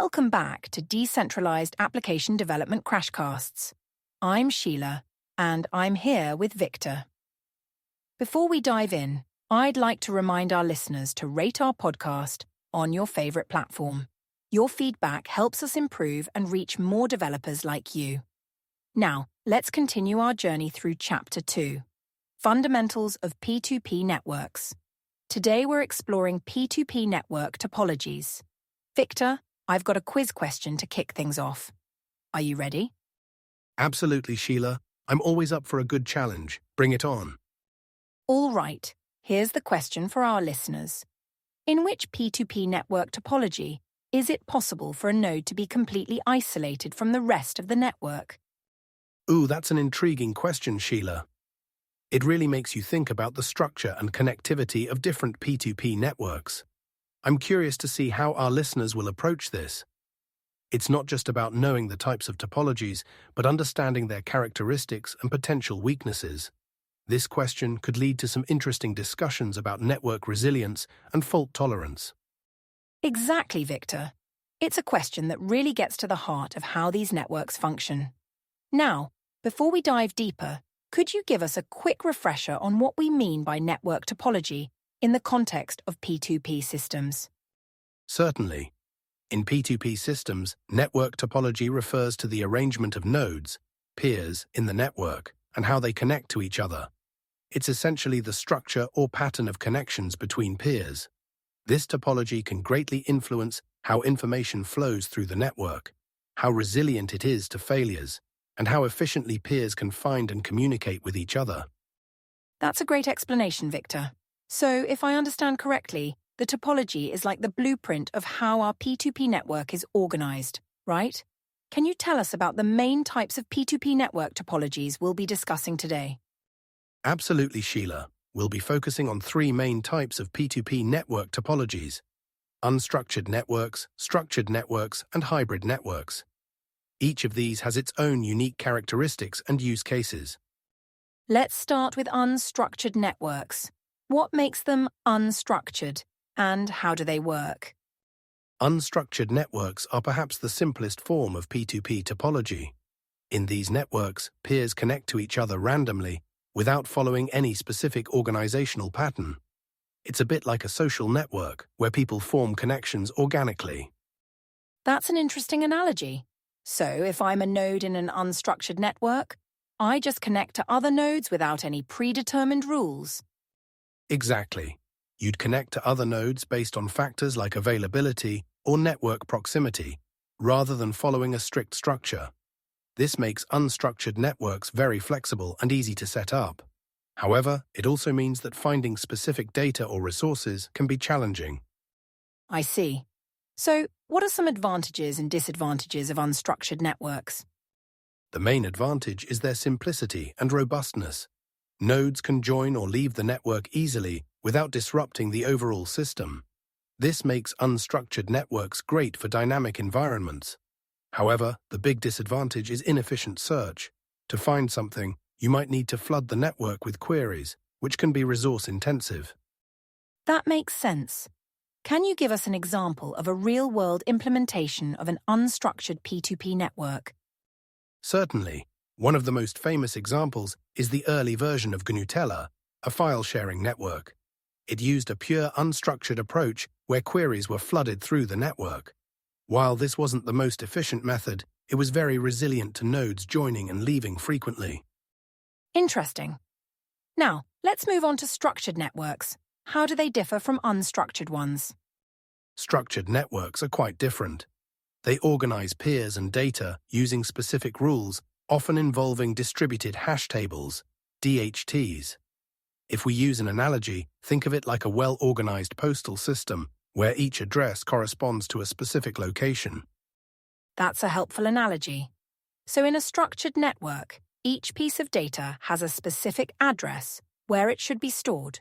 Welcome back to Decentralized Application Development Crashcasts. I'm Sheila, and I'm here with Victor. Before we dive in, I'd like to remind our listeners to rate our podcast on your favorite platform. Your feedback helps us improve and reach more developers like you. Now, let's continue our journey through Chapter 2, Fundamentals of P2P Networks. Today we're exploring P2P network topologies. Victor, I've got a quiz question to kick things off. Are you ready? Absolutely, Sheila. I'm always up for a good challenge. Bring it on. All right, here's the question for our listeners. In which P2P network topology is it possible for a node to be completely isolated from the rest of the network? Ooh, that's an intriguing question, Sheila. It really makes you think about the structure and connectivity of different P2P networks. I'm curious to see how our listeners will approach this. It's not just about knowing the types of topologies, but understanding their characteristics and potential weaknesses. This question could lead to some interesting discussions about network resilience and fault tolerance. Exactly, Victor. It's a question that really gets to the heart of how these networks function. Now, before we dive deeper, could you give us a quick refresher on what we mean by network topology in the context of P2P systems? Certainly. In P2P systems, network topology refers to the arrangement of nodes, peers, in the network, and how they connect to each other. It's essentially the structure or pattern of connections between peers. This topology can greatly influence how information flows through the network, how resilient it is to failures, and how efficiently peers can find and communicate with each other. That's a great explanation, Victor. So, if I understand correctly, the topology is like the blueprint of how our P2P network is organized, right? Can you tell us about the main types of P2P network topologies we'll be discussing today? Absolutely, Sheila. We'll be focusing on three main types of P2P network topologies: unstructured networks, structured networks, and hybrid networks. Each of these has its own unique characteristics and use cases. Let's start with unstructured networks. What makes them unstructured, and how do they work? Unstructured networks are perhaps the simplest form of P2P topology. In these networks, peers connect to each other randomly, without following any specific organizational pattern. It's a bit like a social network, where people form connections organically. That's an interesting analogy. So, if I'm a node in an unstructured network, I just connect to other nodes without any predetermined rules. Exactly. You'd connect to other nodes based on factors like availability or network proximity, rather than following a strict structure. This makes unstructured networks very flexible and easy to set up. However, it also means that finding specific data or resources can be challenging. I see. So, what are some advantages and disadvantages of unstructured networks? The main advantage is their simplicity and robustness. Nodes can join or leave the network easily without disrupting the overall system. This makes unstructured networks great for dynamic environments. However, the big disadvantage is inefficient search. To find something, you might need to flood the network with queries, which can be resource-intensive. That makes sense. Can you give us an example of a real-world implementation of an unstructured P2P network? Certainly. One of the most famous examples is the early version of Gnutella, a file-sharing network. It used a pure unstructured approach where queries were flooded through the network. While this wasn't the most efficient method, it was very resilient to nodes joining and leaving frequently. Interesting. Now, let's move on to structured networks. How do they differ from unstructured ones? Structured networks are quite different. They organize peers and data using specific rules, often involving distributed hash tables, DHTs. If we use an analogy, think of it like a well-organized postal system, where each address corresponds to a specific location. That's a helpful analogy. So in a structured network, each piece of data has a specific address where it should be stored.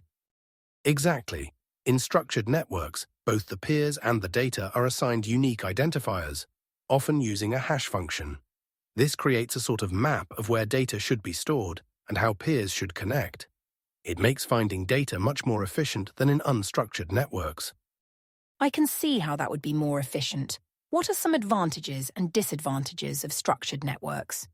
Exactly. In structured networks, both the peers and the data are assigned unique identifiers, often using a hash function. This creates a sort of map of where data should be stored and how peers should connect. It makes finding data much more efficient than in unstructured networks. I can see how that would be more efficient. What are some advantages and disadvantages of structured networks?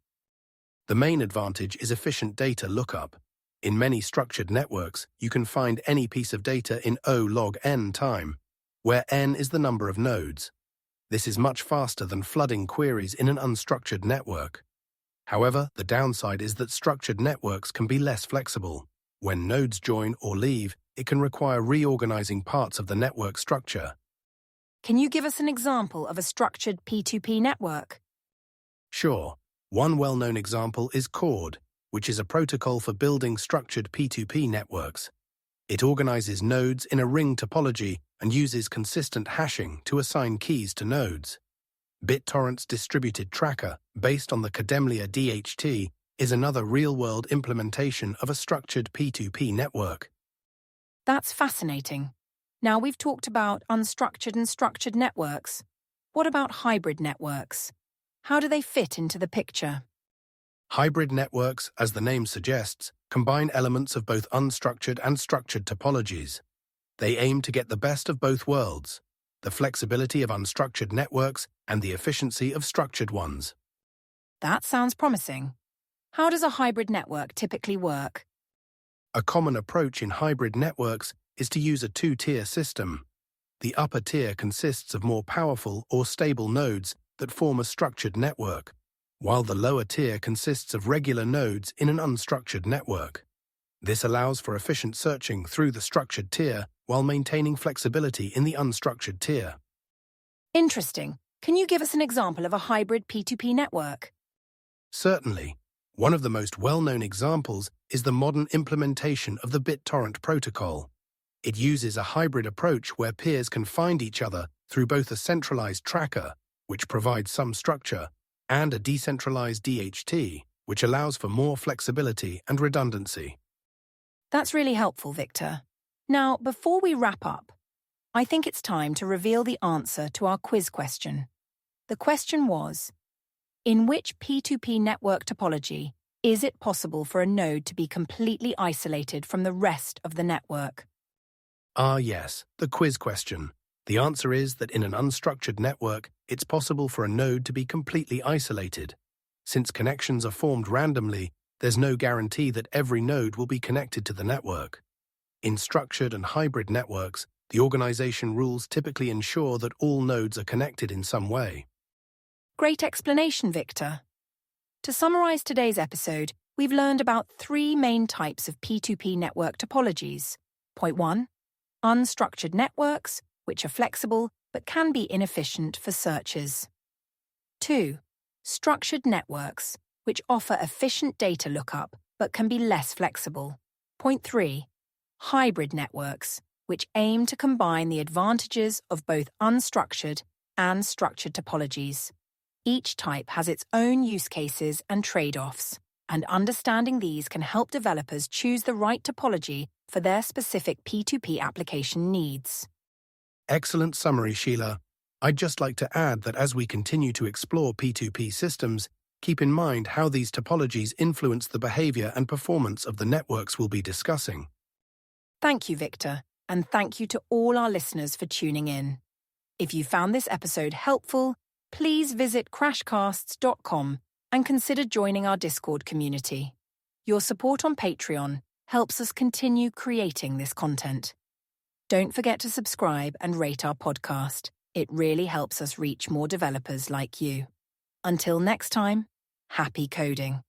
The main advantage is efficient data lookup. In many structured networks, you can find any piece of data in O log n time, where n is the number of nodes. This is much faster than flooding queries in an unstructured network. However, the downside is that structured networks can be less flexible. When nodes join or leave, it can require reorganizing parts of the network structure. Can you give us an example of a structured P2P network? Sure. One well-known example is CORD, which is a protocol for building structured P2P networks. It organizes nodes in a ring topology and uses consistent hashing to assign keys to nodes. BitTorrent's distributed tracker, based on the Kademlia DHT, is another real-world implementation of a structured P2P network. That's fascinating. Now we've talked about unstructured and structured networks. What about hybrid networks? How do they fit into the picture? Hybrid networks, as the name suggests, combine elements of both unstructured and structured topologies. They aim to get the best of both worlds, the flexibility of unstructured networks and the efficiency of structured ones. That sounds promising. How does a hybrid network typically work? A common approach in hybrid networks is to use a two-tier system. The upper tier consists of more powerful or stable nodes that form a structured network, while the lower tier consists of regular nodes in an unstructured network. This allows for efficient searching through the structured tier while maintaining flexibility in the unstructured tier. Interesting. Can you give us an example of a hybrid P2P network? Certainly. One of the most well-known examples is the modern implementation of the BitTorrent protocol. It uses a hybrid approach where peers can find each other through both a centralized tracker, which provides some structure, and a decentralized DHT, which allows for more flexibility and redundancy. That's really helpful, Victor. Now, before we wrap up, I think it's time to reveal the answer to our quiz question. The question was, in which P2P network topology is it possible for a node to be completely isolated from the rest of the network? Ah yes, the quiz question. The answer is that in an unstructured network, it's possible for a node to be completely isolated. Since connections are formed randomly, there's no guarantee that every node will be connected to the network. In structured and hybrid networks, the organization rules typically ensure that all nodes are connected in some way. Great explanation, Victor. To summarize today's episode, we've learned about three main types of P2P network topologies. Point 1. Unstructured networks, which are flexible but can be inefficient for searches. 2. Structured networks, which offer efficient data lookup but can be less flexible. Point 3. Hybrid networks, which aim to combine the advantages of both unstructured and structured topologies. Each type has its own use cases and trade-offs, and understanding these can help developers choose the right topology for their specific P2P application needs. Excellent summary, Sheila. I'd just like to add that as we continue to explore P2P systems, keep in mind how these topologies influence the behavior and performance of the networks we'll be discussing. Thank you, Victor, and thank you to all our listeners for tuning in. If you found this episode helpful, please visit crashcasts.com and consider joining our Discord community. Your support on Patreon helps us continue creating this content. Don't forget to subscribe and rate our podcast. It really helps us reach more developers like you. Until next time, happy coding.